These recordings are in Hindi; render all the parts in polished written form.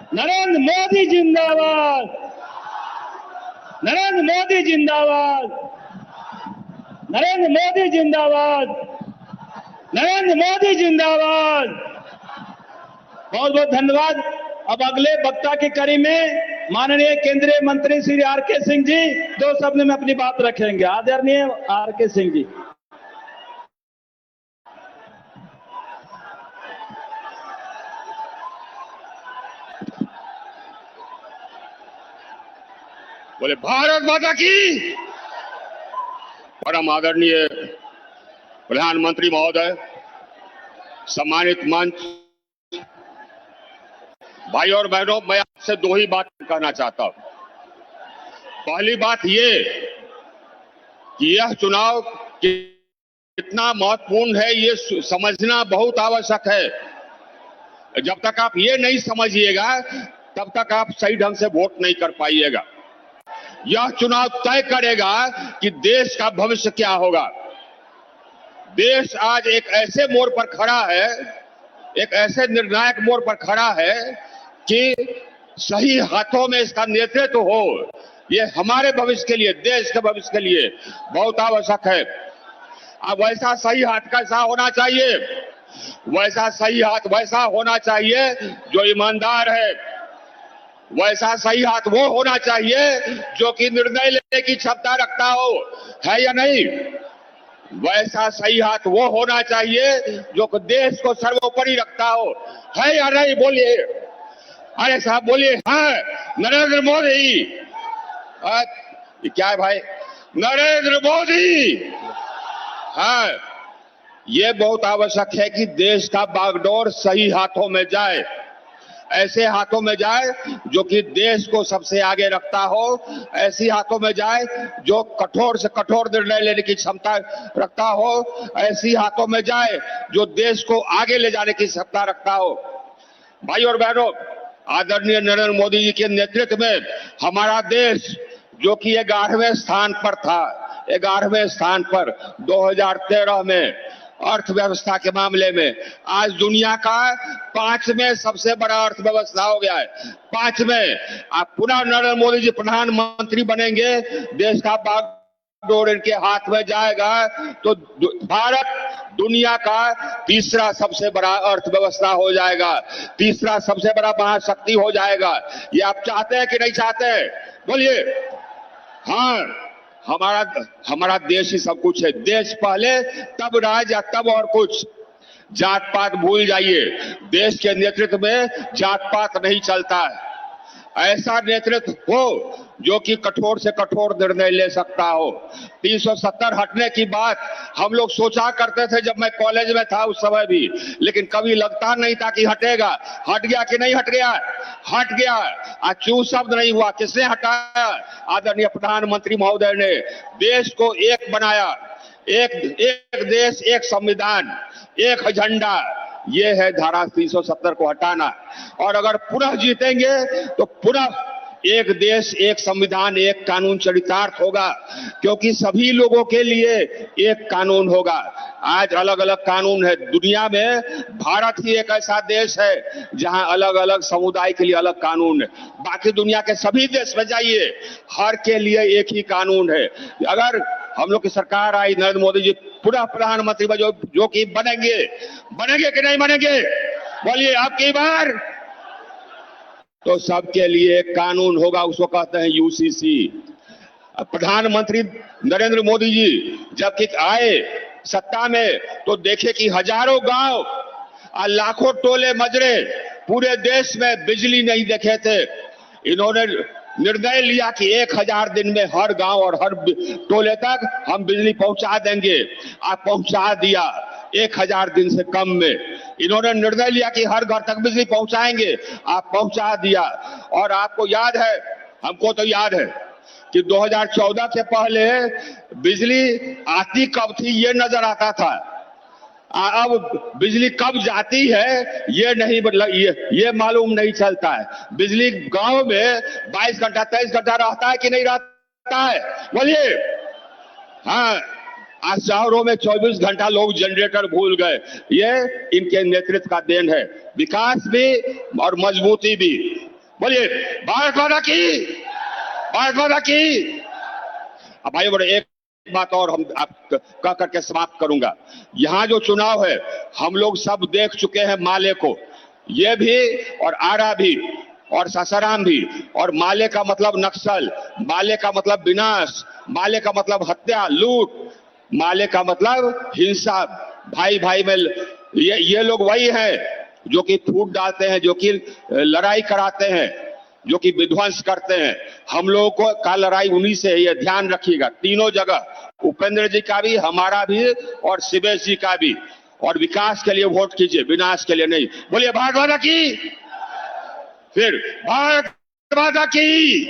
नरेंद्र मोदी जिंदाबाद, नरेंद्र मोदी जिंदाबाद, नरेंद्र मोदी जिंदाबाद, नरेंद्र मोदी जिंदाबाद। बहुत बहुत धन्यवाद। अब अगले वक्ता की कड़ी में माननीय केंद्रीय मंत्री श्री आर.के. सिंह जी 2 शब्द में अपनी बात रखेंगे। आदरणीय आर.के. सिंह जी। बोले भारत माता की। परम आदरणीय प्रधानमंत्री महोदय, सम्मानित मंच, भाई और बहनों, मैं आपसे 2 ही बात कहना चाहता हूं। पहली बात ये कि यह चुनाव कितना महत्वपूर्ण है ये समझना बहुत आवश्यक है। जब तक आप ये नहीं समझिएगा तब तक आप सही ढंग से वोट नहीं कर पाइएगा। यह चुनाव तय करेगा कि देश का भविष्य क्या होगा। देश आज एक ऐसे मोड़ पर खड़ा है, एक ऐसे निर्णायक मोड़ पर खड़ा है कि सही हाथों में इसका नेतृत्व हो। ये हमारे भविष्य के लिए, देश के भविष्य के लिए बहुत आवश्यक है। अब वैसा सही हाथ कैसा होना चाहिए? वैसा सही हाथ वैसा होना चाहिए जो ईमानदार है। वैसा सही हाथ वो होना चाहिए जो कि निर्णय लेने की क्षमता रखता हो, है या नहीं? वैसा सही हाथ वो होना चाहिए जो कि देश को सर्वोपरि रखता हो, है या नहीं? बोलिए, अरे साहब बोलिए। हाँ, नरेंद्र मोदी। क्या है भाई? नरेंद्र मोदी। हाँ, ये बहुत आवश्यक है कि देश का बागडोर सही हाथों में जाए, ऐसे हाथों में जाए जो कि देश को सबसे आगे रखता हो, ऐसी हाथों में जाए जो कठोर से कठोर निर्णय लेने की क्षमता रखता हो, ऐसी हाथों में जाए जो देश को आगे ले जाने की क्षमता रखता हो। भाई और बहनों, आदरणीय नरेंद्र मोदी जी के नेतृत्व में हमारा देश जो कि 11वें स्थान पर था, 11वें स्थान पर 2013 में अर्थव्यवस्था के मामले में आज दुनिया का 5वें सबसे बड़ा अर्थव्यवस्था हो गया है। 5वें। आप पुनः नरेंद्र मोदी जी प्रधानमंत्री बनेंगे, देश का बागडोर इनके हाथ में जाएगा तो भारत दुनिया का 3रा सबसे बड़ा अर्थव्यवस्था हो जाएगा, 3रा सबसे बड़ा महाशक्ति हो जाएगा। ये आप चाहते हैं कि नहीं चाहते? बोलिए। हाँ, हमारा देश ही सब कुछ है। देश पहले तब राज या तब और कुछ। जात पात भूल जाइए, देश के नेतृत्व में जात पात नहीं चलता है। ऐसा नेतृत्व हो जो कि कठोर से कठोर निर्णय ले सकता हो। 370 हटने की बात हम लोग सोचा करते थे जब मैं कॉलेज में था उस समय भी, लेकिन कभी लगता नहीं था कि हटेगा। हट गया कि नहीं हट गया? हट गया। आज क्यों शब्द नहीं हुआ? किसने हटाया? आदरणीय प्रधानमंत्री महोदय ने देश को एक बनाया। एक देश, एक संविधान, एक झंडा। ये है धारा 370 को हटाना। और अगर पुनः जीतेंगे तो पुनः एक देश, एक संविधान, एक कानून चरितार्थ होगा, क्योंकि सभी लोगों के लिए एक कानून होगा। आज अलग अलग कानून है दुनिया में, भारत ही एक ऐसा देश है जहां अलग अलग समुदाय के लिए अलग कानून है। बाकी दुनिया के सभी देश में जाइए, हर के लिए एक ही कानून है। अगर हम लोग की सरकार आई, नरेंद्र मोदी जी पुनः प्रधानमंत्री में जो कि बनेंगे कि नहीं बनेंगे? बोलिए आपकी बार। तो सबके लिए एक कानून होगा, उसको कहते हैं यूसीसी। प्रधानमंत्री नरेंद्र मोदी जी जब कि आए सत्ता में तो देखे कि हजारों गांव और लाखों टोले मजरे पूरे देश में बिजली नहीं देखे थे। इन्होंने निर्णय लिया कि 1000 दिन में हर गांव और हर टोले तक हम बिजली पहुंचा देंगे। आप पहुंचा दिया 1000 दिन से कम में। इन्होंने निर्णय लिया कि हर घर तक बिजली पहुंचाएंगे, आप पहुंचा दिया। और आपको याद है, हमको तो याद है कि 2014 से पहले बिजली आती कब थी ये नजर आता था। अब बिजली कब जाती है ये नहीं, ये मालूम नहीं चलता है। बिजली गांव में 22 घंटा 23 घंटा रहता है कि नहीं रहता है? बोलिए। हाँ, आज शहरों में 24 घंटा लोग जनरेटर भूल गए। ये इनके नेतृत्व का देन है, विकास भी और मजबूती भी। बोलिए भारत माता की, भारत माता की। अब भाई बड़े एक बात और हम आप कह करके समाप्त करूंगा। यहां जो चुनाव है हम लोग सब देख चुके हैं, माले को, ये भी और आरा भी और सासाराम भी। और माले का मतलब नक्सल, माले का मतलब विनाश, माले का मतलब हत्या, लूट, माले का मतलब हिंसा, भाई भाई में। ये लोग वही हैं जो कि फूट डालते हैं, जो कि लड़ाई कराते हैं, जो कि विध्वंस करते हैं। हम लोगों को का लड़ाई उन्हीं से है, ये ध्यान रखिएगा। तीनों जगह, उपेंद्र जी का भी, हमारा भी और शिवेश जी का भी। और विकास के लिए वोट कीजिए, विनाश के लिए नहीं। बोलिए भारत माता की, फिर भारत माता की।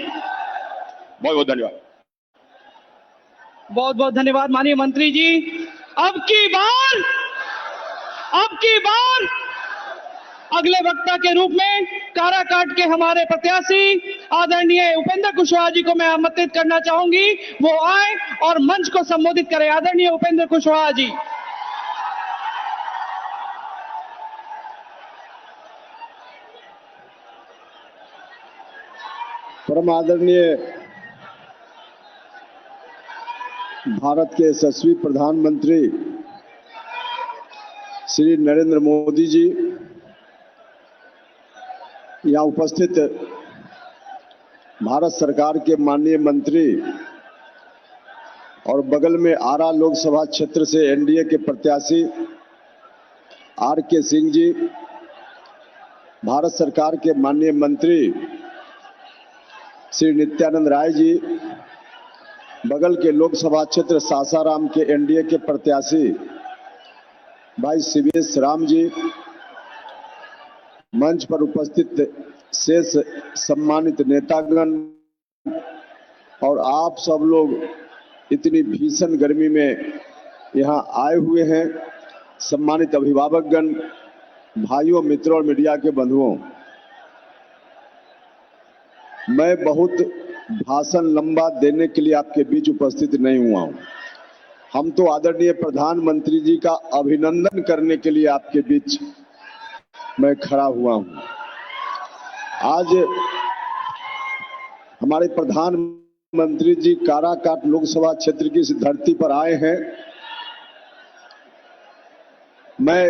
बहुत बहुत धन्यवाद। बहुत बहुत धन्यवाद माननीय मंत्री जी। अब की बार अगले वक्ता के रूप में काराकाट के हमारे प्रत्याशी आदरणीय उपेंद्र कुशवाहा जी को मैं आमंत्रित करना चाहूंगी, वो आए और मंच को संबोधित करें। आदरणीय उपेंद्र कुशवाहा जी। परम आदरणीय भारत के यशस्वी प्रधानमंत्री श्री नरेंद्र मोदी जी, यहाँ उपस्थित भारत सरकार के माननीय मंत्री और बगल में आरा लोकसभा क्षेत्र से एनडीए के प्रत्याशी आर के सिंह जी, भारत सरकार के माननीय मंत्री श्री नित्यानंद राय जी, बगल के लोकसभा क्षेत्र सासाराम के एनडीए के प्रत्याशी भाई शिवेश राम जी, मंच पर उपस्थित शेष सम्मानित नेतागण और आप सब लोग इतनी भीषण गर्मी में यहाँ आए हुए हैं, सम्मानित अभिभावकगण, भाइयों, मित्रों और मीडिया के बंधुओं, मैं बहुत भाषण लंबा देने के लिए आपके बीच उपस्थित नहीं हुआ हूं। हम तो आदरणीय प्रधानमंत्री जी का अभिनंदन करने के लिए आपके बीच मैं खड़ा हुआ हूं। आज हमारे प्रधानमंत्री जी काराकाट लोकसभा क्षेत्र की इस धरती पर आए हैं। मैं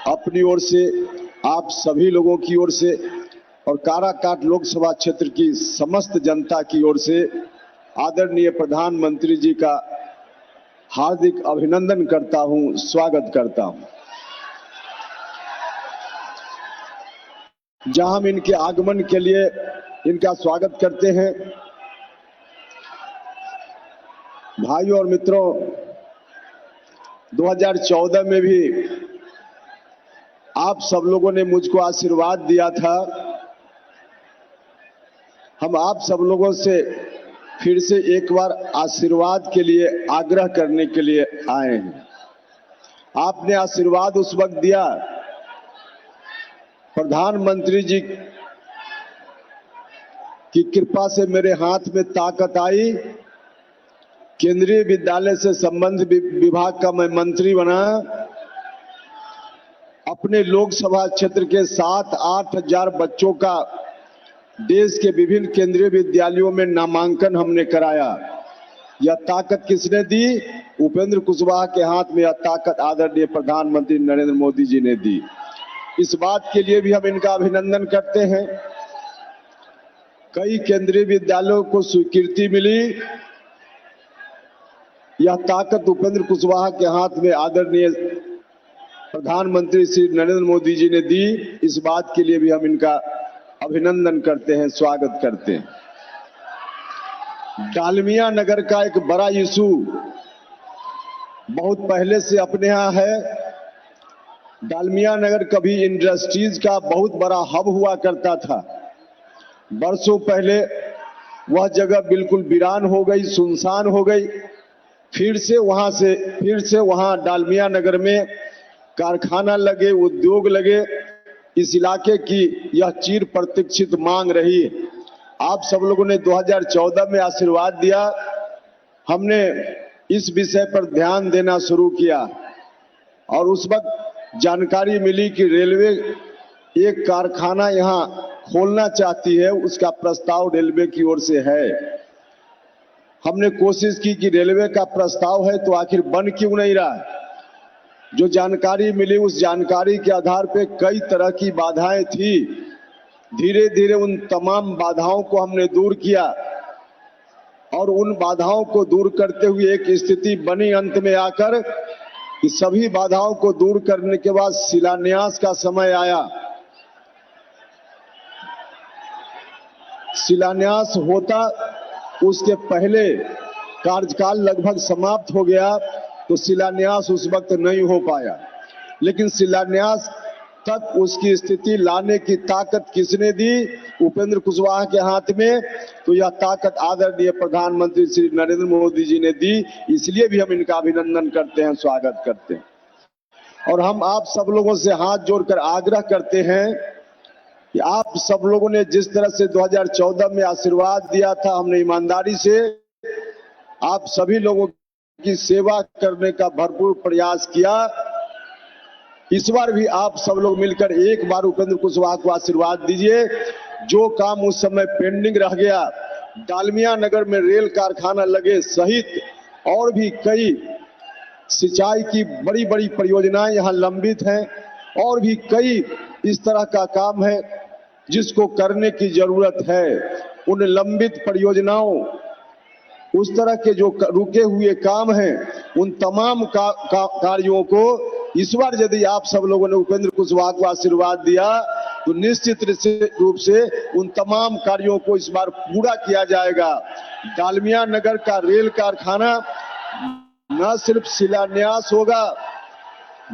अपनी ओर से, आप सभी लोगों की ओर से और काराकाट लोकसभा क्षेत्र की समस्त जनता की ओर से आदरणीय प्रधानमंत्री जी का हार्दिक अभिनंदन करता हूं, स्वागत करता हूं। जहां हम इनके आगमन के लिए इनका स्वागत करते हैं, भाइयों और मित्रों, 2014 में भी आप सब लोगों ने मुझको आशीर्वाद दिया था। हम आप सब लोगों से फिर से एक बार आशीर्वाद के लिए आग्रह करने के लिए आए हैं। आपने आशीर्वाद उस वक्त दिया, प्रधानमंत्री जी की कृपा से मेरे हाथ में ताकत आई, केंद्रीय विद्यालय से संबंध विभाग का मैं मंत्री बना, अपने लोकसभा क्षेत्र के 7-8 हजार बच्चों का देश के विभिन्न केंद्रीय विद्यालयों में नामांकन हमने कराया। यह ताकत किसने दी? उपेंद्र कुशवाहा के हाथ में यह ताकत आदरणीय प्रधानमंत्री नरेंद्र मोदी जी ने दी। इस बात के लिए भी हम इनका अभिनंदन करते हैं। कई केंद्रीय विद्यालयों को स्वीकृति मिली, यह ताकत उपेंद्र कुशवाहा के हाथ में आदरणीय प्रधानमंत्री श्री नरेंद्र मोदी जी ने दी। इस बात के लिए भी हम इनका अभिनंदन करते हैं, स्वागत करते हैं। डालमिया नगर का एक बड़ा इशू बहुत पहले से अपने यहाँ है। डालमिया नगर कभी इंडस्ट्रीज का बहुत बड़ा हब हुआ करता था। बरसों पहले वह जगह बिल्कुल वीरान हो गई, सुनसान हो गई। फिर से वहां डालमिया नगर में कारखाना लगे, उद्योग लगे। इस इलाके की यह चिर प्रतीक्षित मांग रही। आप सब लोगों ने 2014 में आशीर्वाद दिया, हमने इस विषय पर ध्यान देना शुरू किया और उस वक्त जानकारी मिली कि रेलवे एक कारखाना यहाँ खोलना चाहती है, उसका प्रस्ताव रेलवे की ओर से है। हमने कोशिश की कि रेलवे का प्रस्ताव है तो आखिर बन क्यों नहीं रहा है। जो जानकारी मिली उस जानकारी के आधार पे कई तरह की बाधाएं थी। धीरे धीरे उन तमाम बाधाओं को हमने दूर किया और उन बाधाओं को दूर करते हुए एक स्थिति बनी अंत में आकर कि सभी बाधाओं को दूर करने के बाद शिलान्यास का समय आया। शिलान्यास होता उसके पहले कार्यकाल लगभग समाप्त हो गया तो शिलान्यास उस वक्त नहीं हो पाया, लेकिन शिलान्यास तक उसकी स्थिति लाने की ताकत किसने दी? उपेंद्र कुशवाहा के हाथ में। तो यह ताकत आदरणीय प्रधानमंत्री श्री नरेंद्र मोदी जी ने दी, इसलिए भी हम इनका अभिनंदन करते हैं, स्वागत करते हैं। और हम आप सब लोगों से हाथ जोड़कर आग्रह करते हैं कि आप सब लोगों ने जिस तरह से 2014 में आशीर्वाद दिया था, हमने ईमानदारी से आप सभी लोगों की सेवा करने का भरपूर प्रयास किया। इस बार भी आप सब लोग मिलकर एक बार उपेंद्र कुशवाहा को आशीर्वाद दीजिए। जो काम उस समय पेंडिंग रह गया, डालमिया नगर में रेल कारखाना लगे सहित और भी कई सिंचाई की बड़ी बड़ी परियोजनाएं यहां लंबित हैं और भी कई इस तरह का काम है जिसको करने की जरूरत है। उन लंबित परियोजनाओं, उस तरह के जो रुके हुए काम हैं, उन तमाम कार्यों को इस बार यदि आप सब लोगों ने उपेंद्र कुशवाहा को आशीर्वाद दिया तो निश्चित रूप से उन तमाम कार्यों को इस बार पूरा किया जाएगा। डालमिया नगर का रेल कारखाना न सिर्फ शिलान्यास होगा,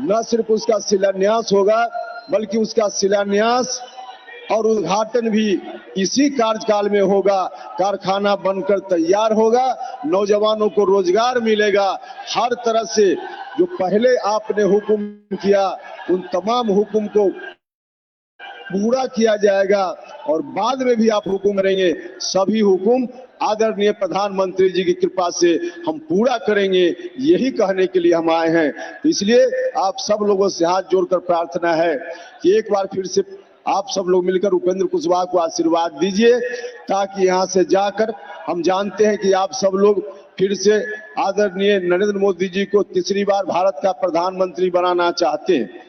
न सिर्फ उसका शिलान्यास होगा, बल्कि उसका शिलान्यास और उद्घाटन भी इसी कार्यकाल में होगा। कारखाना बनकर तैयार होगा, नौजवानों को रोजगार मिलेगा। हर तरह से जो पहले आपने हुक्म किया उन तमाम हुक्म को पूरा किया जाएगा और बाद में भी आप हुक्म करेंगे, सभी हुक्म आदरणीय प्रधानमंत्री जी की कृपा से हम पूरा करेंगे। यही कहने के लिए हम आए हैं। इसलिए आप सब लोगों से हाथ जोड़कर प्रार्थना है कि एक बार फिर से आप सब लोग मिलकर उपेंद्र कुशवाहा को आशीर्वाद दीजिए, ताकि यहां से जाकर हम जानते हैं कि आप सब लोग फिर से आदरणीय नरेंद्र मोदी जी को तीसरी बार भारत का प्रधानमंत्री बनाना चाहते हैं।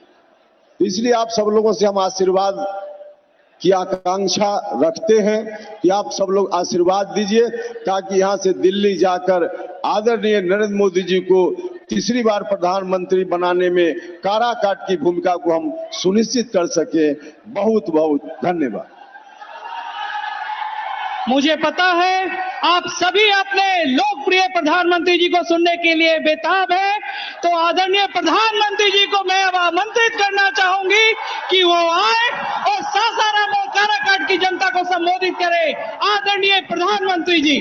इसलिए आप सब लोगों से हम आशीर्वाद की आकांक्षा रखते हैं कि आप सब लोग आशीर्वाद दीजिए, ताकि यहां से दिल्ली जाकर आदरणीय नरेंद्र मोदी जी को तीसरी बार प्रधानमंत्री बनाने में काराकाट की भूमिका को हम सुनिश्चित कर सके। बहुत बहुत धन्यवाद। मुझे पता है आप सभी अपने लोकप्रिय प्रधानमंत्री जी को सुनने के लिए बेताब हैं, तो आदरणीय प्रधानमंत्री जी को मैं अब आमंत्रित करना चाहूंगी कि वो आए और सासाराम और काराकाट की जनता को संबोधित करें। आदरणीय प्रधानमंत्री जी।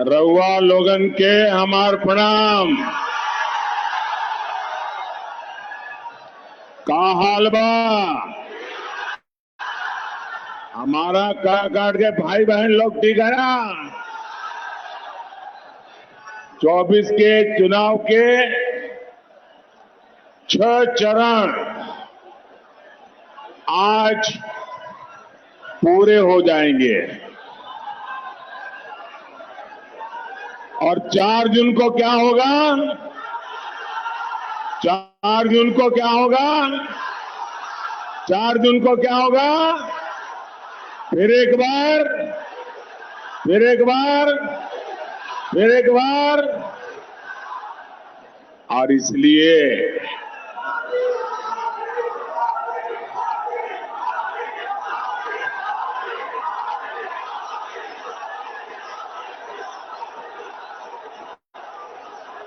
रउआ लोगन के हमार प्रणाम। का हाल बा? हमारा काराकाट के भाई बहन लोग ठीक है ना? 24 के चुनाव के 6 चरण आज पूरे हो जाएंगे और 4 जून को क्या होगा? 4 जून को क्या होगा? 4 जून को क्या होगा? फिर एक बार, फिर एक बार, फिर एक बार। और इसलिए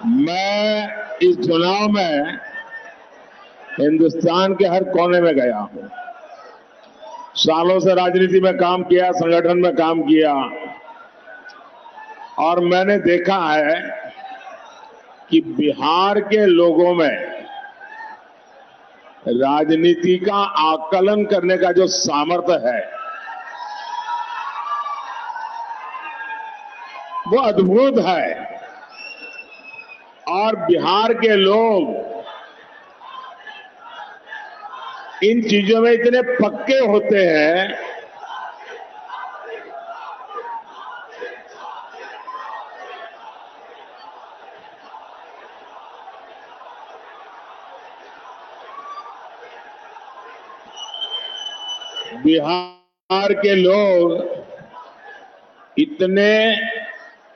मैं इस चुनाव में हिंदुस्तान के हर कोने में गया हूं। सालों से राजनीति में काम किया, संगठन में काम किया और मैंने देखा है कि बिहार के लोगों में राजनीति का आकलन करने का जो सामर्थ्य है वो अद्भुत है। और बिहार के लोग इन चीजों में इतने पक्के होते हैं बिहार के लोग इतने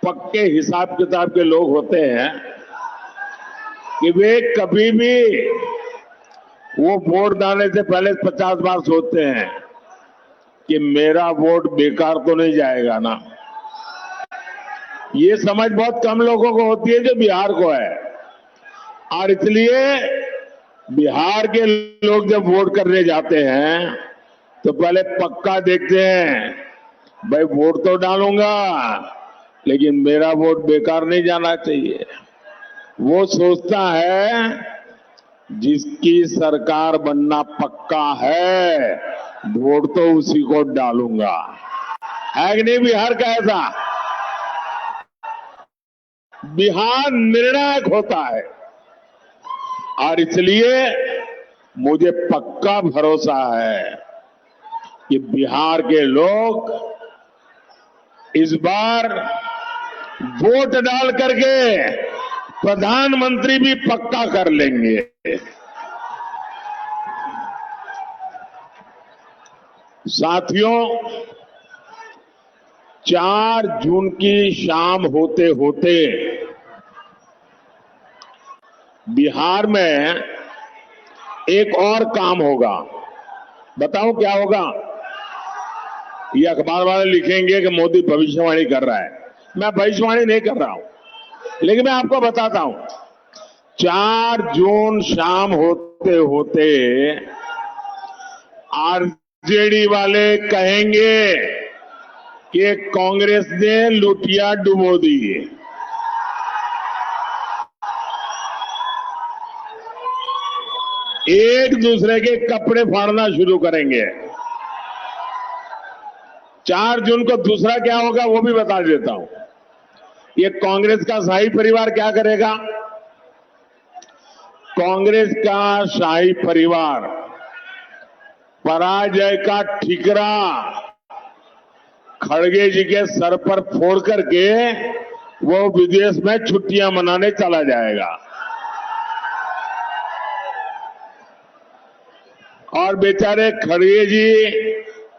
पक्के हिसाब किताब के लोग होते हैं कि वे कभी भी वो वोट डालने से पहले 50 बार सोचते हैं कि मेरा वोट बेकार तो नहीं जाएगा ना। ये समझ बहुत कम लोगों को होती है जो बिहार को है। और इसलिए बिहार के लोग जब वोट करने जाते हैं तो पहले पक्का देखते हैं, भाई वोट तो डालूंगा लेकिन मेरा वोट बेकार नहीं जाना चाहिए। वो सोचता है जिसकी सरकार बनना पक्का है वोट तो उसी को डालूंगा। है कि नहीं बिहार का ऐसा? बिहार निर्णायक होता है और इसलिए मुझे पक्का भरोसा है कि बिहार के लोग इस बार वोट डाल करके प्रधानमंत्री भी पक्का कर लेंगे। साथियों, 4 जून की शाम होते होते बिहार में एक और काम होगा। बताऊं क्या होगा? ये अखबार वाले लिखेंगे कि मोदी भविष्यवाणी कर रहा है। मैं भविष्यवाणी नहीं कर रहा हूं, लेकिन मैं आपको बताता हूं। 4 जून शाम होते होते आरजेडी वाले कहेंगे कि कांग्रेस ने लुटिया डुबो दी। एक दूसरे के कपड़े फाड़ना शुरू करेंगे। 4 जून को दूसरा क्या होगा वो भी बता देता हूं। ये कांग्रेस का शाही परिवार क्या करेगा? कांग्रेस का शाही परिवार पराजय का ठिकरा खड़गे जी के सर पर फोड़ करके वो विदेश में छुट्टियां मनाने चला जाएगा और बेचारे खड़गे जी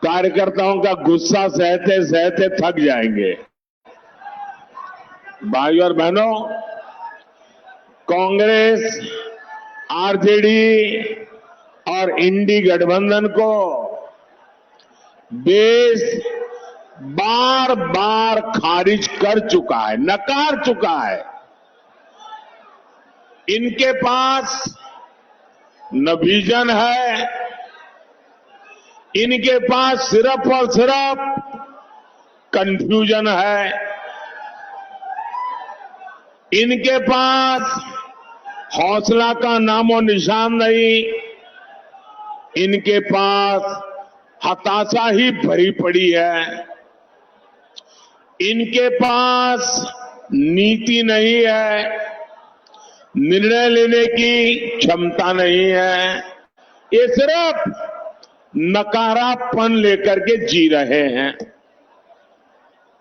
कार्यकर्ताओं का गुस्सा सहते सहते थक जाएंगे। भाइयों और बहनों, कांग्रेस, आरजेडी और इंडी गठबंधन को देश बार बार खारिज कर चुका है, नकार चुका है। इनके पास न विजन है, इनके पास सिर्फ और सिर्फ कंफ्यूजन है। इनके पास हौसला का नामो निशान नहीं, इनके पास हताशा ही भरी पड़ी है। इनके पास नीति नहीं है, निर्णय लेने की क्षमता नहीं है। ये सिर्फ नकारापन लेकर के जी रहे हैं।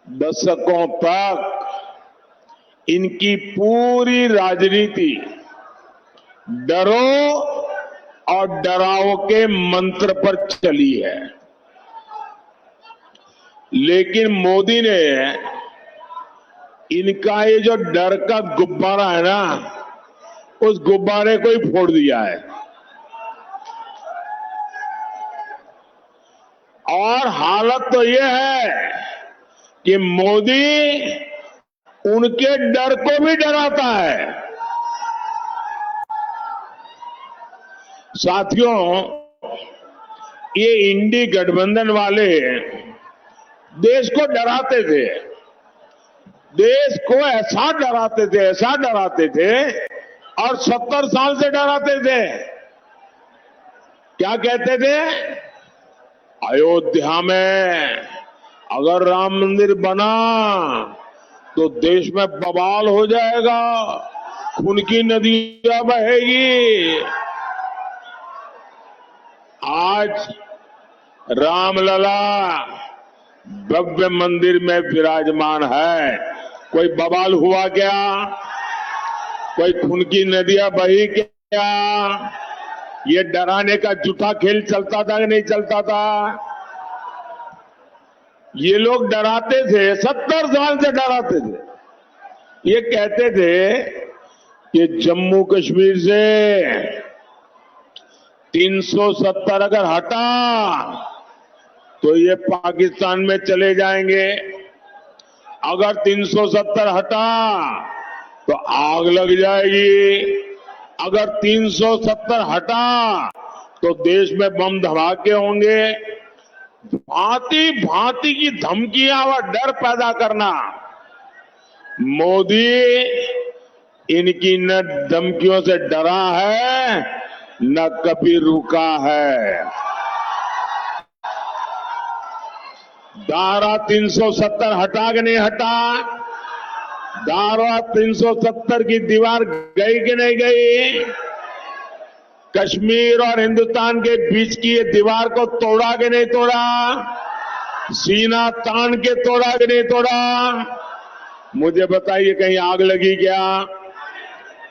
दशकों तक इनकी पूरी राजनीति डरो और डराओ के मंत्र पर चली है। लेकिन मोदी ने इनका ये जो डर का गुब्बारा है ना, उस गुब्बारे को ही फोड़ दिया है। और हालत तो ये है कि मोदी उनके डर को भी डराता है। साथियों, ये इंडी गठबंधन वाले देश को डराते थे, देश को ऐसा डराते थे और 70 साल से डराते थे। क्या कहते थे? अयोध्या में अगर राम मंदिर बना तो देश में बवाल हो जाएगा, खून की नदियां बहेगी। आज रामलला भव्य मंदिर में विराजमान है, कोई बवाल हुआ क्या? कोई खून की नदियां बही क्या? ये डराने का झूठा खेल चलता था कि नहीं चलता था? ये लोग डराते थे, 70 साल से डराते थे। ये कहते थे कि जम्मू कश्मीर से 370 अगर हटा तो ये पाकिस्तान में चले जाएंगे, अगर 370 हटा तो आग लग जाएगी, अगर 370 हटा तो देश में बम धमाके होंगे। भांति भांति की धमकियां और डर पैदा करना। मोदी इनकी न धमकियों से डरा है न कभी रुका है। धारा 370 हटा के नहीं हटा? धारा 370 की दीवार गई कि नहीं गई? कश्मीर और हिंदुस्तान के बीच की ये दीवार को तोड़ा कि नहीं तोड़ा? सीना तान के तोड़ा कि नहीं तोड़ा? मुझे बताइए, कहीं आग लगी क्या?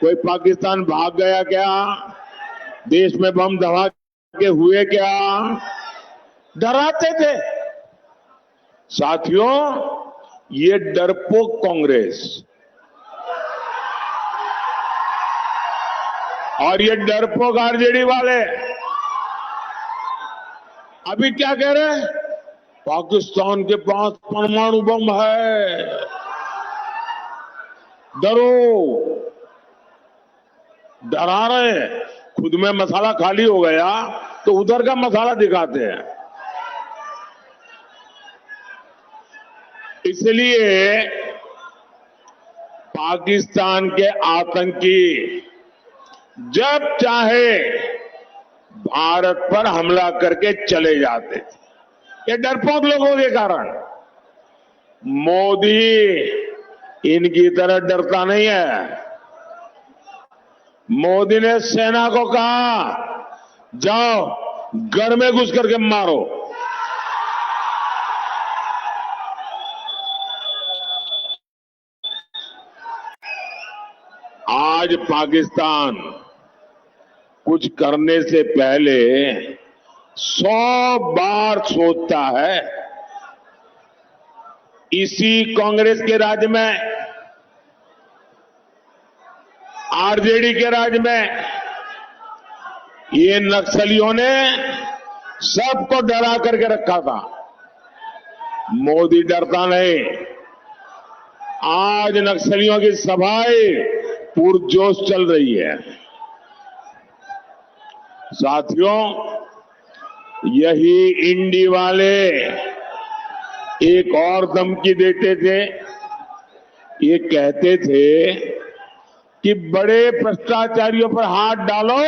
कोई पाकिस्तान भाग गया क्या? देश में बम धमाके हुए क्या? डराते थे। साथियों, ये डरपोक कांग्रेस और ये डरपोक आरजेडी वाले अभी क्या कह रहे हैं? पाकिस्तान के पास परमाणु बम है, डरो। डरा रहे हैं। खुद में मसाला खाली हो गया तो उधर का मसाला दिखाते हैं। इसलिए पाकिस्तान के आतंकी जब चाहे भारत पर हमला करके चले जाते थे, ये डरपोक लोगों के कारण। मोदी इनकी तरह डरता नहीं है। मोदी ने सेना को कहा, जाओ घर में घुस करके मारो। आज पाकिस्तान कुछ करने से पहले 100 बार सोचता है। इसी कांग्रेस के राज में, आरजेडी के राज में ये नक्सलियों ने सबको डरा करके रखा था। मोदी डरता नहीं। आज नक्सलियों की सफाई पुरजोश चल रही है। साथियों, यही इंडी वाले एक और धमकी देते थे। ये कहते थे कि बड़े भ्रष्टाचारियों पर हाथ डालो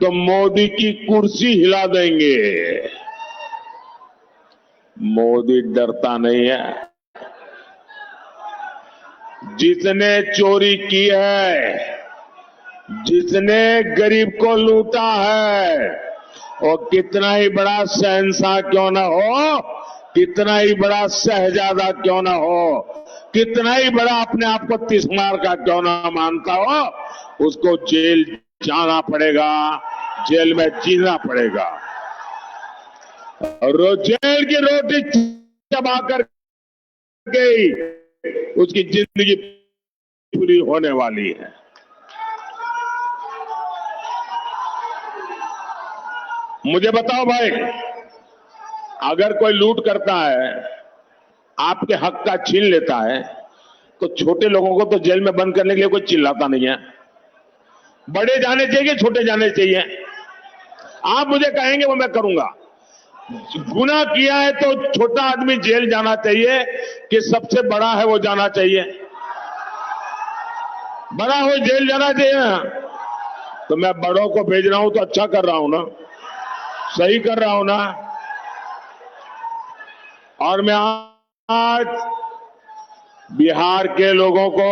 तो मोदी की कुर्सी हिला देंगे। मोदी डरता नहीं है। जिसने चोरी की है, जिसने गरीब को लूटा है, और कितना ही बड़ा शहंशाह क्यों ना हो, कितना ही बड़ा शहजादा क्यों ना हो, कितना ही बड़ा अपने आप को तिस्मार का क्यों ना मानता हो, उसको जेल जाना पड़ेगा, जेल में जीना पड़ेगा। और जेल की रोटी चबा कर गई, उसकी जिंदगी पूरी होने वाली है। मुझे बताओ भाई, अगर कोई लूट करता है, आपके हक का छीन लेता है, तो छोटे लोगों को तो जेल में बंद करने के लिए कोई चिल्लाता नहीं है। बड़े जाने चाहिए, छोटे जाने चाहिए। आप मुझे कहेंगे वो मैं करूंगा। गुनाह किया है तो छोटा आदमी जेल जाना चाहिए कि सबसे बड़ा है वो जाना चाहिए? बड़ा हो जेल जाना चाहिए ना। तो मैं बड़ों को भेज रहा हूं तो अच्छा कर रहा हूं ना, सही कर रहा हूं ना। और मैं आज बिहार के लोगों को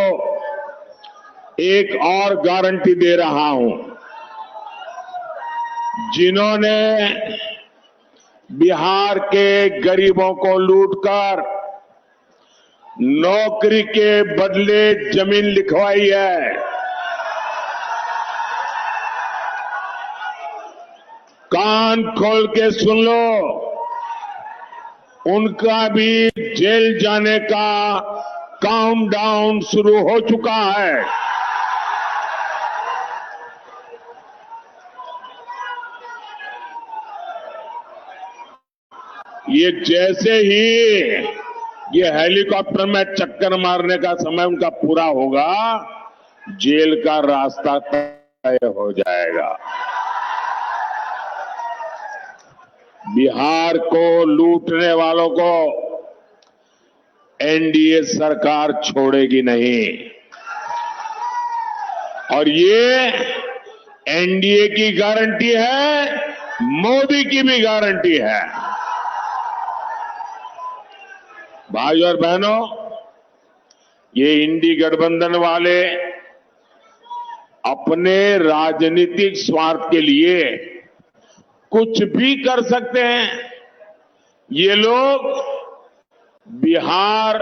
एक और गारंटी दे रहा हूं। जिन्होंने बिहार के गरीबों को लूटकर नौकरी के बदले जमीन लिखवाई है, कान खोल के सुन लो, उनका भी जेल जाने का काउंटडाउन शुरू हो चुका है। ये जैसे ही ये हेलीकॉप्टर में चक्कर मारने का समय उनका पूरा होगा, जेल का रास्ता तय हो जाएगा। बिहार को लूटने वालों को एनडीए सरकार छोड़ेगी नहीं, और ये एनडीए की गारंटी है, मोदी की भी गारंटी है। भाई और बहनों, ये इंडी गठबंधन वाले अपने राजनीतिक स्वार्थ के लिए कुछ भी कर सकते हैं। ये लोग बिहार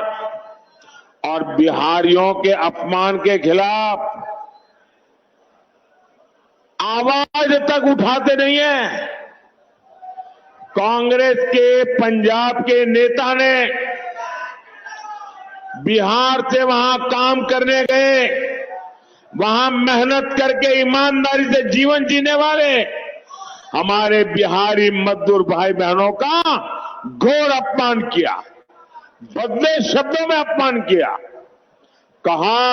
और बिहारियों के अपमान के खिलाफ आवाज तक उठाते नहीं है। कांग्रेस के पंजाब के नेता ने बिहार से वहां काम करने गए, वहां मेहनत करके ईमानदारी से जीवन जीने वाले हमारे बिहारी मजदूर भाई बहनों का घोर अपमान किया, बदले शब्दों में अपमान किया। कहा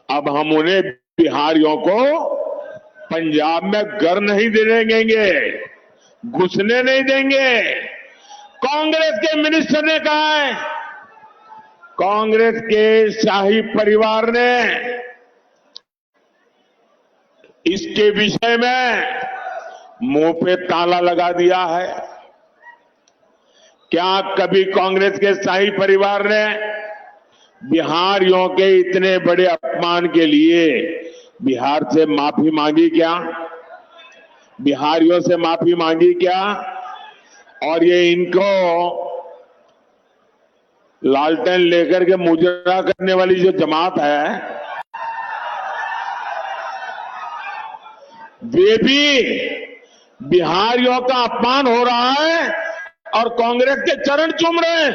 अब हम उन्हें बिहारियों को पंजाब में घर नहीं देने देंगे, घुसने नहीं देंगे। कांग्रेस के मिनिस्टर ने कहा है, कांग्रेस के शाही परिवार ने इसके विषय में मुंह पे ताला लगा दिया है। क्या कभी कांग्रेस के शाही परिवार ने बिहारियों के इतने बड़े अपमान के लिए बिहार से माफी मांगी क्या? बिहारियों से माफी मांगी क्या? और ये इनको लालटेन लेकर के मुजरा करने वाली जो जमात है, वे भी बिहारियों का अपमान हो रहा है और कांग्रेस के चरण चूम रहे हैं।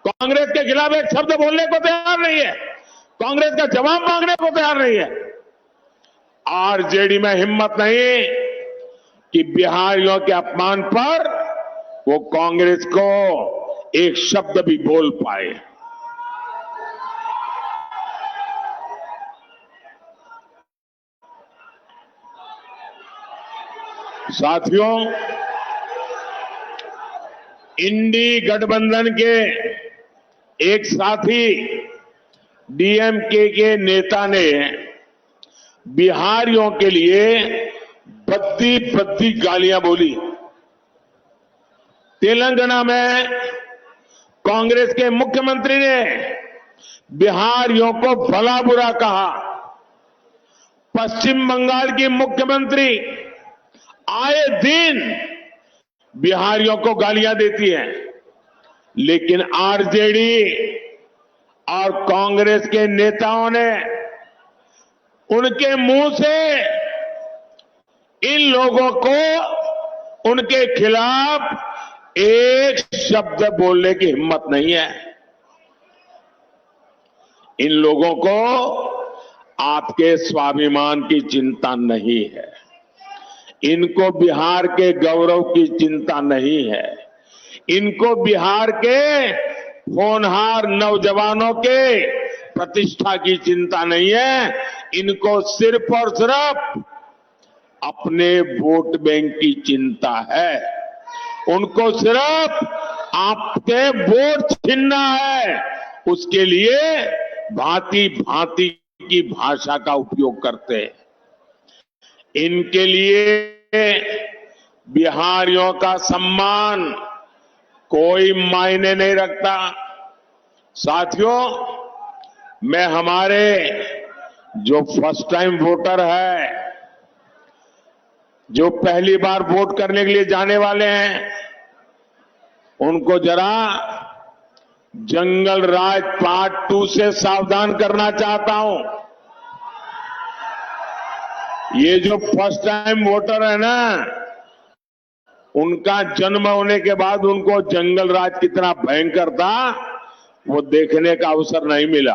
कांग्रेस के खिलाफ एक शब्द बोलने को तैयार नहीं है, कांग्रेस का जवाब मांगने को तैयार नहीं है। आरजेडी में हिम्मत नहीं कि बिहारियों के अपमान पर वो कांग्रेस को एक शब्द भी बोल पाए। साथियों, इंडी गठबंधन के एक साथी डीएमके के नेता ने बिहारियों के लिए बद्दी बद्दी गालियां बोली। तेलंगाना में कांग्रेस के मुख्यमंत्री ने बिहारियों को भला बुरा कहा। पश्चिम बंगाल की मुख्यमंत्री आए दिन बिहारियों को गालियां देती है, लेकिन आरजेडी और कांग्रेस के नेताओं ने उनके मुंह से इन लोगों को उनके खिलाफ एक शब्द बोलने की हिम्मत नहीं है। इन लोगों को आपके स्वाभिमान की चिंता नहीं है, इनको बिहार के गौरव की चिंता नहीं है, इनको बिहार के होनहार नौजवानों के प्रतिष्ठा की चिंता नहीं है। इनको सिर्फ और सिर्फ अपने वोट बैंक की चिंता है। उनको सिर्फ आपके वोट छीनना है, उसके लिए भांति भांति की भाषा का उपयोग करते हैं। इनके लिए बिहारियों का सम्मान कोई मायने नहीं रखता। साथियों, मैं हमारे जो फर्स्ट टाइम वोटर है, जो पहली बार वोट करने के लिए जाने वाले हैं, उनको जरा जंगल राज पार्ट 2 से सावधान करना चाहता हूं। ये जो फर्स्ट टाइम वोटर है ना, उनका जन्म होने के बाद उनको जंगल राज कितना भयंकर था वो देखने का अवसर नहीं मिला,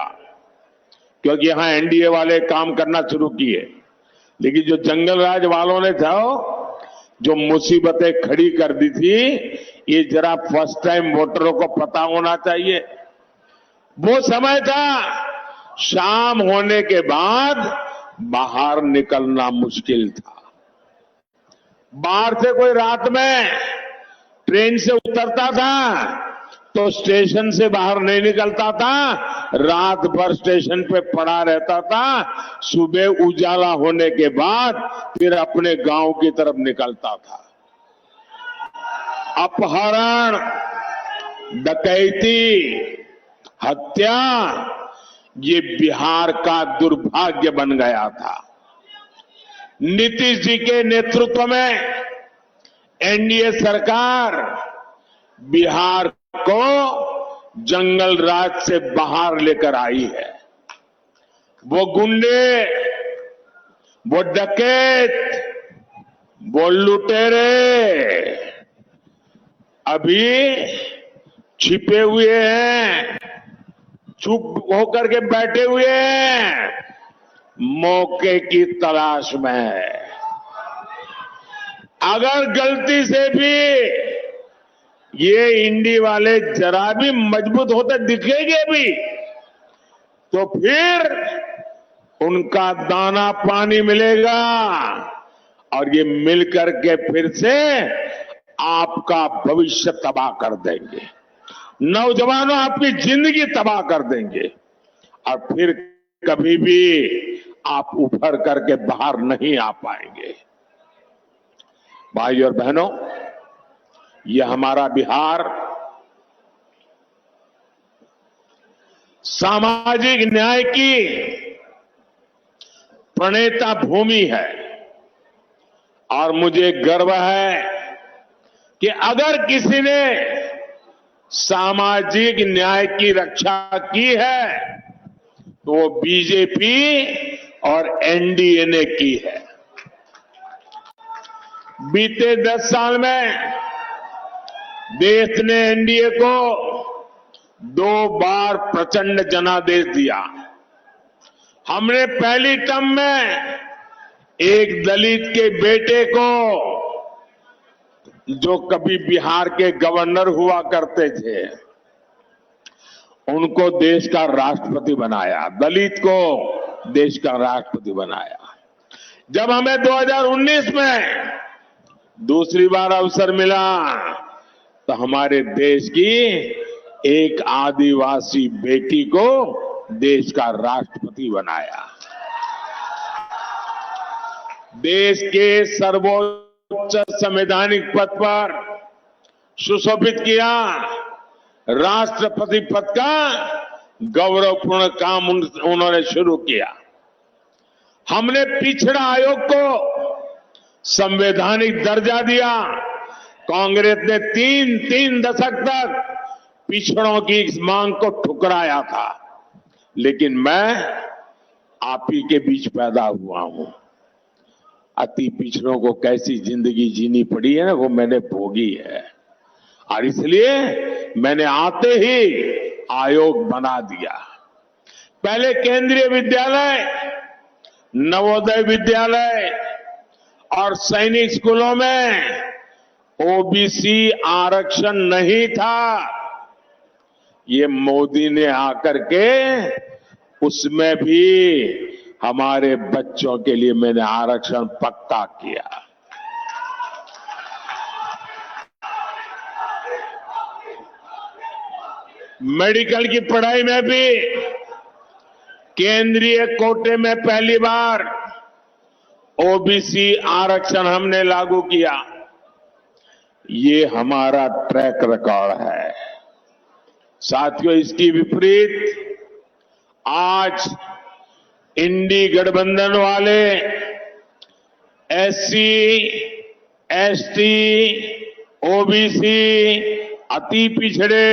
क्योंकि यहां एनडीए वाले काम करना शुरू किए। लेकिन जो जंगल राज वालों ने था, जो मुसीबतें खड़ी कर दी थी, ये जरा फर्स्ट टाइम वोटरों को पता होना चाहिए। वो समय था शाम होने के बाद बाहर निकलना मुश्किल था। बाहर से कोई रात में ट्रेन से उतरता था तो स्टेशन से बाहर नहीं निकलता था, रात भर स्टेशन पे पड़ा रहता था। सुबह उजाला होने के बाद फिर अपने गांव की तरफ निकलता था। अपहरण, डकैती, हत्या, ये बिहार का दुर्भाग्य बन गया था। नीतीश जी के नेतृत्व में एनडीए सरकार बिहार को जंगल राज से बाहर लेकर आई है। वो गुंडे, वो डकैत, वो लुटेरे अभी छिपे हुए हैं, चुप होकर के बैठे हुए हैं, मौके की तलाश में है। अगर गलती से भी ये इंडी वाले जरा भी मजबूत होते दिखेंगे भी, तो फिर उनका दाना पानी मिलेगा और ये मिलकर के फिर से आपका भविष्य तबाह कर देंगे। नौजवानों, आपकी जिंदगी तबाह कर देंगे और फिर कभी भी आप उभर करके बाहर नहीं आ पाएंगे। भाई और बहनों, ये हमारा बिहार सामाजिक न्याय की प्रणेता भूमि है और मुझे गर्व है कि अगर किसी ने सामाजिक न्याय की रक्षा की है तो वो बीजेपी और एनडीए ने की है। बीते 10 साल में देश ने एनडीए को 2 बार प्रचंड जनादेश दिया। हमने पहली टर्म में एक दलित के बेटे को, जो कभी बिहार के गवर्नर हुआ करते थे, उनको देश का राष्ट्रपति बनाया, दलित को देश का राष्ट्रपति बनाया। जब हमें 2019 में दूसरी बार अवसर मिला तो हमारे देश की एक आदिवासी बेटी को देश का राष्ट्रपति बनाया। देश के सर्वोच्च संवैधानिक पद पर सुशोभित किया। राष्ट्रपति पद का गौरवपूर्ण काम उन्होंने शुरू किया। हमने पिछड़ा आयोग को संवैधानिक दर्जा दिया। कांग्रेस ने 3 दशक तक पिछड़ों की इस मांग को ठुकराया था, लेकिन मैं आप ही के बीच पैदा हुआ हूं। अति पिछड़ों को कैसी जिंदगी जीनी पड़ी है ना, वो मैंने भोगी है और इसलिए मैंने आते ही आयोग बना दिया। पहले केंद्रीय विद्यालय, नवोदय विद्यालय और सैनिक स्कूलों में ओबीसी आरक्षण नहीं था। ये मोदी ने आकर के उसमें भी हमारे बच्चों के लिए मैंने आरक्षण पक्का किया। मेडिकल की पढ़ाई में भी केंद्रीय कोटे में पहली बार ओबीसी आरक्षण हमने लागू किया। ये हमारा ट्रैक रिकॉर्ड है। साथियों, इसकी विपरीत आज इंडी गठबंधन वाले एससी, एसटी, ओबीसी, अति पिछड़े,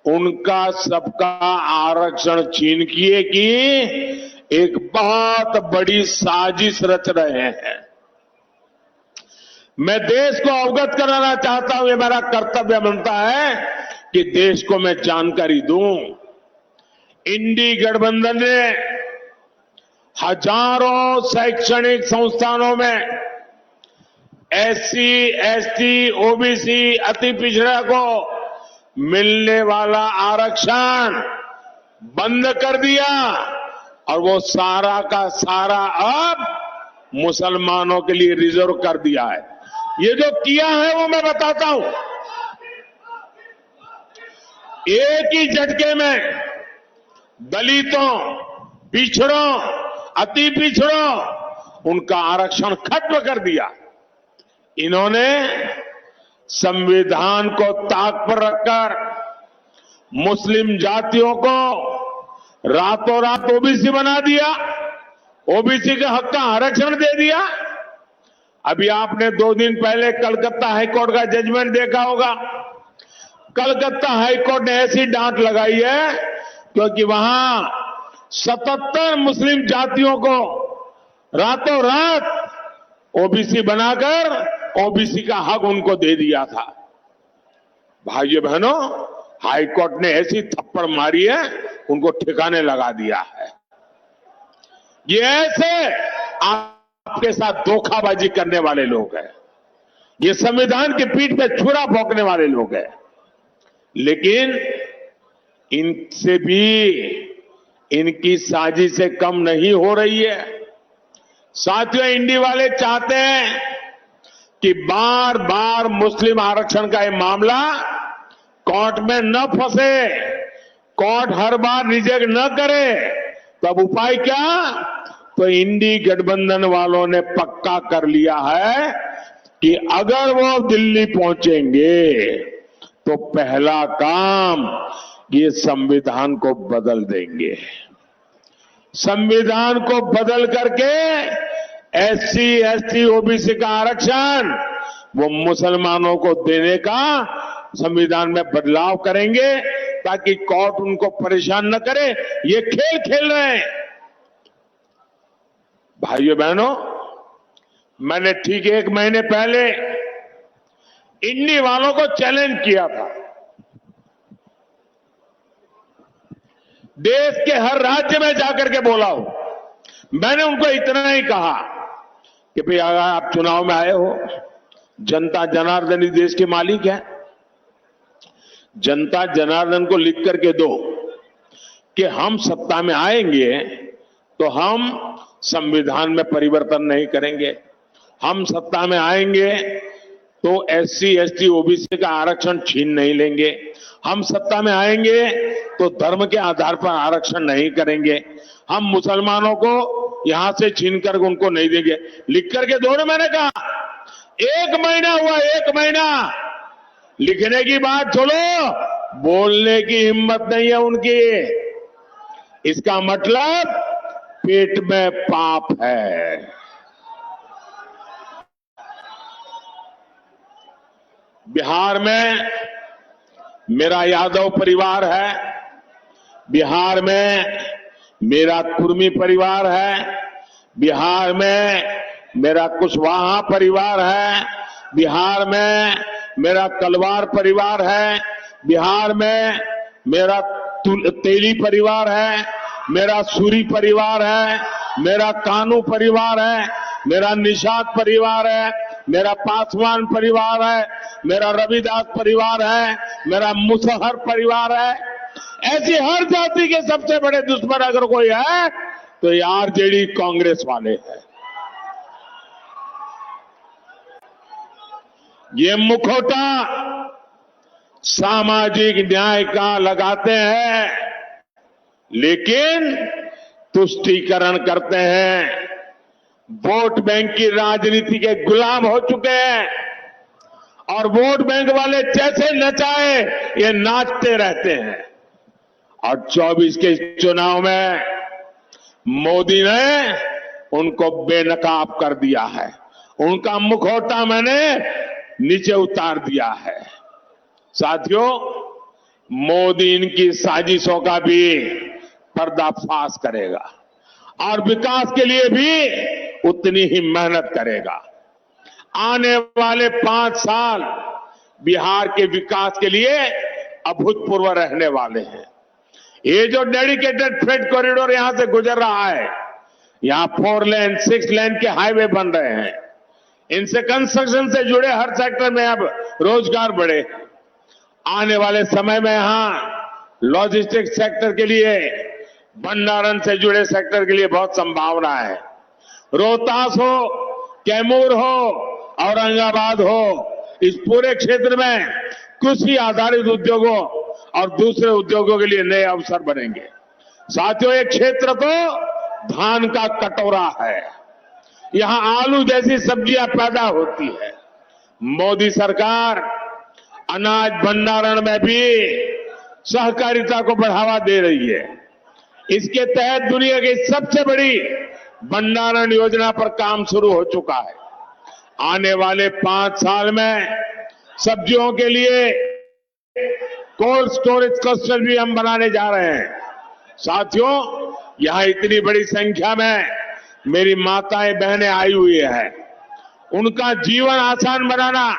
उनका सबका आरक्षण छीन किए की एक बहुत बड़ी साजिश रच रहे हैं। मैं देश को अवगत कराना चाहता हूं, ये मेरा कर्तव्य बनता है कि देश को मैं जानकारी दूं। इंडी गठबंधन ने हजारों शैक्षणिक संस्थानों में एससी, एसटी, ओबीसी, अति पिछड़ा को मिलने वाला आरक्षण बंद कर दिया और वो सारा का सारा अब मुसलमानों के लिए रिजर्व कर दिया है। ये जो किया है वो मैं बताता हूं। एक ही झटके में दलितों, पिछड़ों, अति पिछड़ों, उनका आरक्षण खत्म कर दिया। इन्होंने संविधान को ताक पर रखकर मुस्लिम जातियों को रातों रात ओबीसी बना दिया, ओबीसी के हक का आरक्षण दे दिया। अभी आपने 2 दिन पहले कलकत्ता हाईकोर्ट का जजमेंट देखा होगा। कलकत्ता हाईकोर्ट ने ऐसी डांट लगाई है क्योंकि वहां 77 मुस्लिम जातियों को रातों रात ओबीसी बनाकर ओबीसी का हक उनको दे दिया था। भाइयों बहनों, हाईकोर्ट ने ऐसी थप्पड़ मारी है, उनको ठिकाने लगा दिया है। ये ऐसे आपके साथ धोखाबाजी करने वाले लोग हैं, ये संविधान की पीठ पे छुरा भोंकने वाले लोग हैं। लेकिन इनसे भी इनकी साजिशें कम नहीं हो रही है। साथियों, इंडी वाले चाहते हैं कि बार बार मुस्लिम आरक्षण का यह मामला कोर्ट में न फंसे, कोर्ट हर बार रिजेक्ट न करे। तब उपाय क्या? तो इंडी गठबंधन वालों ने पक्का कर लिया है कि अगर वो दिल्ली पहुंचेंगे तो पहला काम ये संविधान को बदल देंगे। संविधान को बदल करके एससी, एसटी, ओबीसी का आरक्षण वो मुसलमानों को देने का संविधान में बदलाव करेंगे ताकि कोर्ट उनको परेशान न करे। ये खेल खेल रहे हैं। भाइयों बहनों, मैंने ठीक 1 महीने पहले इंडी वालों को चैलेंज किया था। देश के हर राज्य में जाकर के बोला हूं। मैंने उनको इतना ही कहा कि भाई अगर आप चुनाव में आए हो, जनता जनार्दन इस देश के मालिक है। जनता जनार्दन को लिख करके दो कि हम सत्ता में आएंगे तो हम संविधान में परिवर्तन नहीं करेंगे, हम सत्ता में आएंगे तो एससी, एसटी, ओबीसी का आरक्षण छीन नहीं लेंगे, हम सत्ता में आएंगे तो धर्म के आधार पर आरक्षण नहीं करेंगे, हम मुसलमानों को यहां से छीन कर उनको नहीं देंगे। लिख करके दो ना। मैंने कहा 1 महीना हुआ, 1 महीना। लिखने की बात छोड़ो, बोलने की हिम्मत नहीं है उनकी। इसका मतलब पेट में पाप है। बिहार में मेरा यादव परिवार है, बिहार में मेरा कुर्मी परिवार है, बिहार में मेरा कुशवाहा परिवार है, बिहार में मेरा कलवार परिवार है, बिहार में मेरा तेली परिवार है, मेरा सूरी परिवार है, मेरा कानू परिवार है, मेरा निषाद परिवार है, मेरा पासवान परिवार है, मेरा रविदास परिवार है, मेरा मुसहर परिवार है। ऐसी हर जाति के सबसे बड़े दुश्मन अगर कोई है तो ये आरजेडी कांग्रेस वाले हैं। ये मुखौटा सामाजिक न्याय का लगाते हैं लेकिन तुष्टीकरण करते हैं। वोट बैंक की राजनीति के गुलाम हो चुके हैं। और वोट बैंक वाले जैसे नचाए ये नाचते रहते हैं। और 24 के चुनाव में मोदी ने उनको बेनकाब कर दिया है, उनका मुखौटा मैंने नीचे उतार दिया है। साथियों, मोदी इनकी साजिशों का भी पर्दाफाश करेगा और विकास के लिए भी उतनी ही मेहनत करेगा। आने वाले 5 साल बिहार के विकास के लिए अभूतपूर्व रहने वाले हैं। ये जो डेडिकेटेड फ्रेट कॉरिडोर यहां से गुजर रहा है, यहां 4 लेन 6 लेन के हाईवे बन रहे हैं, इनसे कंस्ट्रक्शन से जुड़े हर सेक्टर में अब रोजगार बढ़े। आने वाले समय में यहां लॉजिस्टिक्स सेक्टर के लिए, भंडारण से जुड़े सेक्टर के लिए बहुत संभावना है। रोहतास हो, कैमूर हो, औरंगाबाद हो, इस पूरे क्षेत्र में कृषि आधारित उद्योगों और दूसरे उद्योगों के लिए नए अवसर बनेंगे। साथियों, एक क्षेत्र तो धान का कटोरा है, यहां आलू जैसी सब्जियां पैदा होती है। मोदी सरकार अनाज भंडारण में भी सहकारिता को बढ़ावा दे रही है। इसके तहत दुनिया की सबसे बड़ी भंडारण योजना पर काम शुरू हो चुका है। आने वाले 5 साल में सब्जियों के लिए कोल्ड स्टोरेज क्लस्टर भी हम बनाने जा रहे हैं। साथियों, यहां इतनी बड़ी संख्या में मेरी माताएं बहनें आई हुई है। उनका जीवन आसान बनाना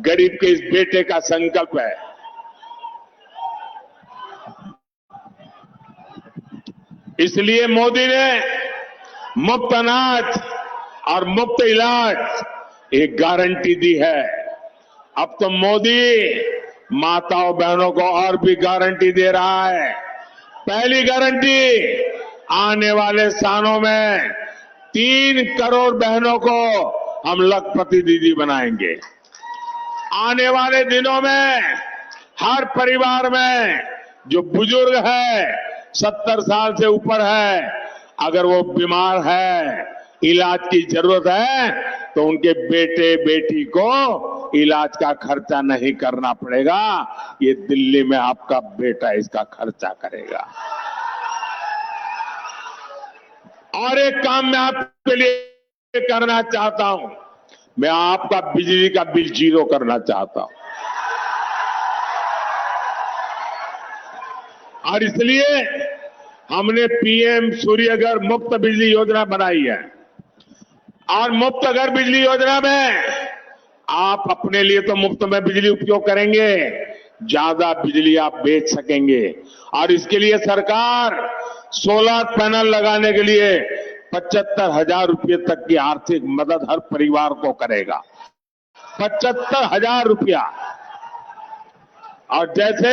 गरीब के इस बेटे का संकल्प है। इसलिए मोदी ने मुफ्त अनाज और मुफ्त इलाज एक गारंटी दी है। अब तो मोदी माताओं बहनों को और भी गारंटी दे रहा है। पहली गारंटी, आने वाले सालों में 3 करोड़ बहनों को हम लखपति दीदी बनाएंगे। आने वाले दिनों में हर परिवार में जो बुजुर्ग है, 70 साल से ऊपर है, अगर वो बीमार है, इलाज की जरूरत है, तो उनके बेटे बेटी को इलाज का खर्चा नहीं करना पड़ेगा। ये दिल्ली में आपका बेटा इसका खर्चा करेगा। और एक काम मैं आपके लिए करना चाहता हूं, मैं आपका बिजली का बिल 0 करना चाहता हूं। और इसलिए हमने पीएम सूर्यघर मुफ्त बिजली योजना बनाई है। और मुफ्त घर बिजली योजना में आप अपने लिए तो मुफ्त में बिजली उपयोग करेंगे, ज्यादा बिजली आप बेच सकेंगे। और इसके लिए सरकार सोलर पैनल लगाने के लिए 75,000 रुपये तक की आर्थिक मदद हर परिवार को करेगा। 75,000 रुपया। और जैसे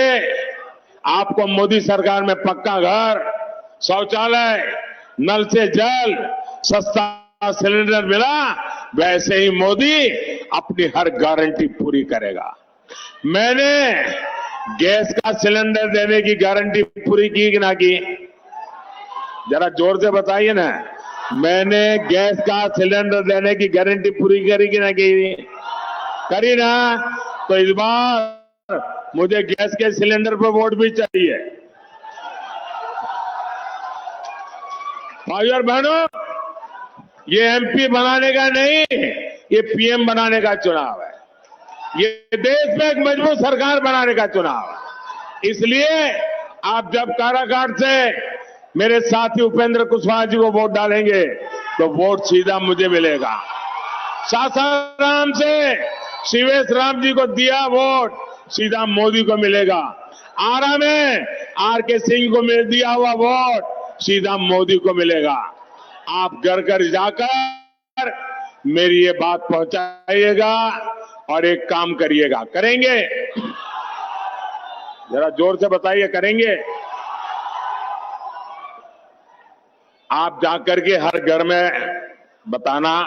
आपको मोदी सरकार में पक्का घर, शौचालय, नल से जल, सस्ता सिलेंडर मिला, वैसे ही मोदी अपनी हर गारंटी पूरी करेगा। मैंने गैस का सिलेंडर देने की गारंटी पूरी की कि ना की? जरा जोर से बताइए ना। मैंने गैस का सिलेंडर देने की गारंटी पूरी करी कि ना की? करी ना? तो इस बार मुझे गैस के सिलेंडर पर वोट भी चाहिए। भाइयों और बहनों, ये एमपी बनाने का नहीं, ये पीएम बनाने का चुनाव है। ये देश में एक मजबूत सरकार बनाने का चुनाव है। इसलिए आप जब काराकाट से मेरे साथी उपेंद्र कुशवाहा जी को वोट डालेंगे तो वोट सीधा मुझे मिलेगा। सासाराम से शिवेश राम जी को दिया वोट सीधा मोदी को मिलेगा। आरा में आरके सिंह को दिया हुआ वोट सीधा मोदी को मिलेगा। आप घर घर जाकर मेरी ये बात पहुंचाइएगा और एक काम करिएगा। करेंगे? जरा जोर से बताइए, करेंगे? आप जाकर के हर घर में बताना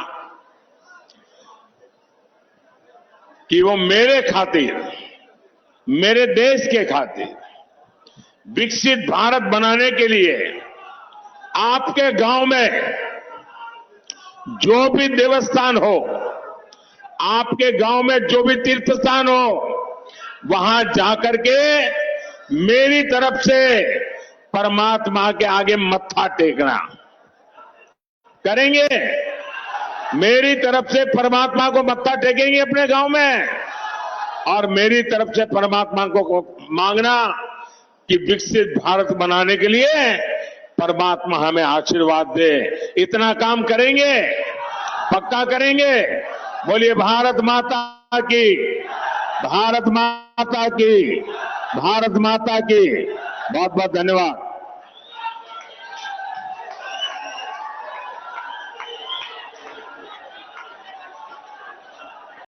कि वो मेरे खातिर, मेरे देश के खातिर विकसित भारत बनाने के लिए आपके गांव में जो भी देवस्थान हो, आपके गांव में जो भी तीर्थ स्थान हो वहां जाकर के मेरी तरफ से परमात्मा के आगे मत्था टेकना करेंगे। मेरी तरफ से परमात्मा को मत्था टेकेंगे अपने गांव में और मेरी तरफ से परमात्मा को मांगना कि विकसित भारत बनाने के लिए परमात्मा हमें आशीर्वाद दे। इतना काम करेंगे, पक्का करेंगे। बोलिए भारत माता की, भारत माता की, भारत माता की। बहुत बहुत धन्यवाद।